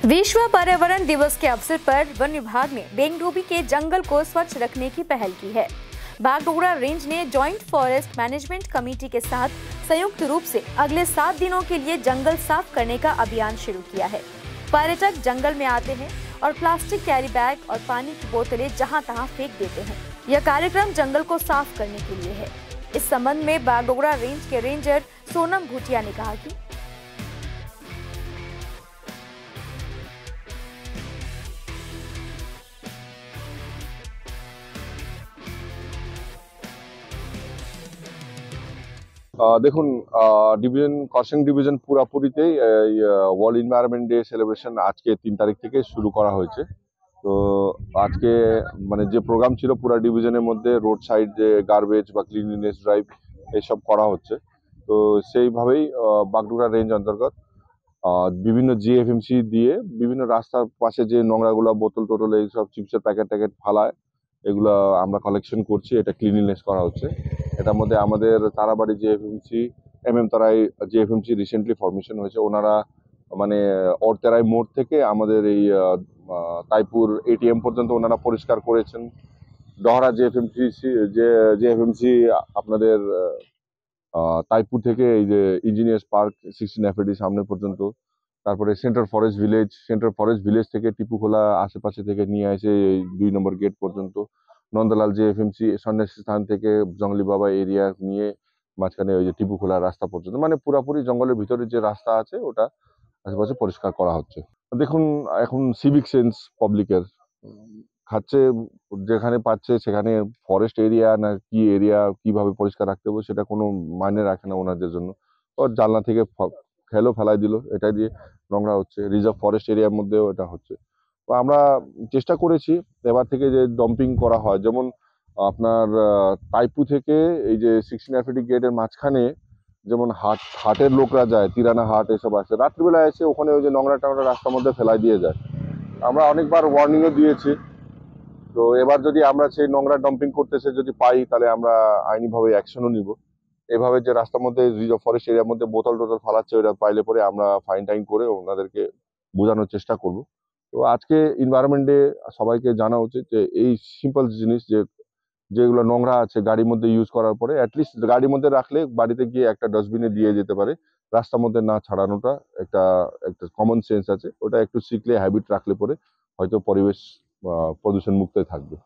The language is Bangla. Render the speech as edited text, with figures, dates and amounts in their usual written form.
विश्व पर्यावरण दिवस के अवसर पर वन विभाग ने बेंगडोबी के जंगल को स्वच्छ रखने की पहल की है। बागडोगरा रेंज ने जॉइंट फॉरेस्ट मैनेजमेंट कमेटी के साथ संयुक्त रूप से अगले 7 दिनों के लिए जंगल साफ करने का अभियान शुरू किया है। पर्यटक जंगल में आते हैं और प्लास्टिक कैरी बैग और पानी की बोतलें जहां तहां फेंक देते हैं। यह कार्यक्रम जंगल को साफ करने के लिए है। इस संबंध में बागडोगरा रेंज के रेंजर सोनम भूटिया ने कहा कि দেখুন, ডিভিশন কসিং ডিভিশন পুরাপুরিতেই ওয়ার্ল্ড এনভায়রনমেন্ট ডে সেলিব্রেশন আজকে 3 তারিখ থেকে শুরু করা হয়েছে। তো আজকে মানে যে প্রোগ্রাম ছিল পুরা ডিভিশনের মধ্যে রোড সাইড যে গার্বেজ বা ক্লিনলিনেস ড্রাইভ এইসব করা হচ্ছে। তো সেইভাবেই বাগডোগরা রেঞ্জ অন্তর্গত বিভিন্ন জিএফএমসি দিয়ে বিভিন্ন রাস্তার পাশে যে নোংরাগুলো বোতল টোতল এইসব চিপসের প্যাকেট ট্যাকেট ফালায় এগুলো আমরা কালেকশন করছি। এটা ক্লিনলিনেস করা হচ্ছে। এটার মধ্যে আমাদের তারাবাড়ি জিএফএমসি তারাই জিএফএমসি রিসেন্টলি ফরমেশন হয়েছে। ওনারা মানে অরতেরাই মোড় থেকে আমাদের এই তাইপুর এটিএম পর্যন্ত ওনারা পরিষ্কার করেছেন। ডহরা জিএফএমসি আপনাদের তাইপুর থেকে এই যে ইঞ্জিনিয়ার্স পার্ক 16 এফএডি সামনে পর্যন্ত, তারপরে সেন্ট্রাল ফরেস্ট ভিলেজ থেকে টিপুখোলা আশেপাশে থেকে নিয়ে আসে এই 2 নম্বর গেট পর্যন্ত, নন্দলাল জিএফএমসি সন্ন্যাসী স্থান থেকে জঙ্গলি বাবা এরিয়া নিয়ে মাঝখানে ওই যে টিপুখোলা রাস্তা পর্যন্ত, মানে পুরাপুরি জঙ্গলের ভিতরে যে রাস্তা আছে ওটা আশেপাশে পরিষ্কার করা হচ্ছে। দেখুন, এখন সিভিক সেন্স পাবলিকের খাচ্ছে, যেখানে পাচ্ছে সেখানে ফরেস্ট এরিয়া না কি এরিয়া কিভাবে পরিষ্কার রাখতে হবে সেটা কোনো মাইনে রাখে না ওনাদের জন্য। ওর জানলা থেকে ফেলাই দিল, এটা দিয়ে নোংরা হচ্ছে। রিজার্ভ ফরেস্ট এরিয়ার মধ্যেও এটা হচ্ছে। তো আমরা চেষ্টা করেছি এবার থেকে যে ডাম্পিং করা হয়, যেমন আপনার তাইপু থেকে এই যে 16 এফএডি গেটের মাঝখানে যেমন হাটের লোকরা যায়, তিরানা হাট এসব আছে, রাত্রিবেলায় এসে ওখানে ওই যে নোংরা টাংরা রাস্তার মধ্যে ফেলাই দিয়ে যায়। আমরা অনেকবার ওয়ার্নিংও দিয়েছি। তো এবার যদি আমরা সেই নোংরা ডাম্পিং করতেছে যদি পাই তাহলে আমরা আইনিভাবে অ্যাকশনও নিব। এভাবে যে রাস্তার মধ্যে রিজার্ভ ফরেস্ট এরিয়ার মধ্যে বোতল টোতল ফালাচ্ছে ওটা পাইলে পরে আমরা ফাইন টাইন করে ওনাদেরকে বোঝানোর চেষ্টা করব। তো আজকে এনভায়রনমেন্ট ডে সবাইকে জানা উচিত যে এই সিম্পল জিনিস যেগুলো নোংরা আছে গাড়ির মধ্যে ইউজ করার পরে অ্যাটলিস্ট গাড়ির মধ্যে রাখলে বাড়িতে গিয়ে একটা ডাস্টবিনে দিয়ে যেতে পারে। রাস্তার মধ্যে না ছাড়ানোটা একটা একটা কমন সেন্স আছে, ওটা একটু শিখলে হ্যাবিট রাখলে পরে হয়তো পরিবেশ প্রদূষণ মুক্ত থাকবে।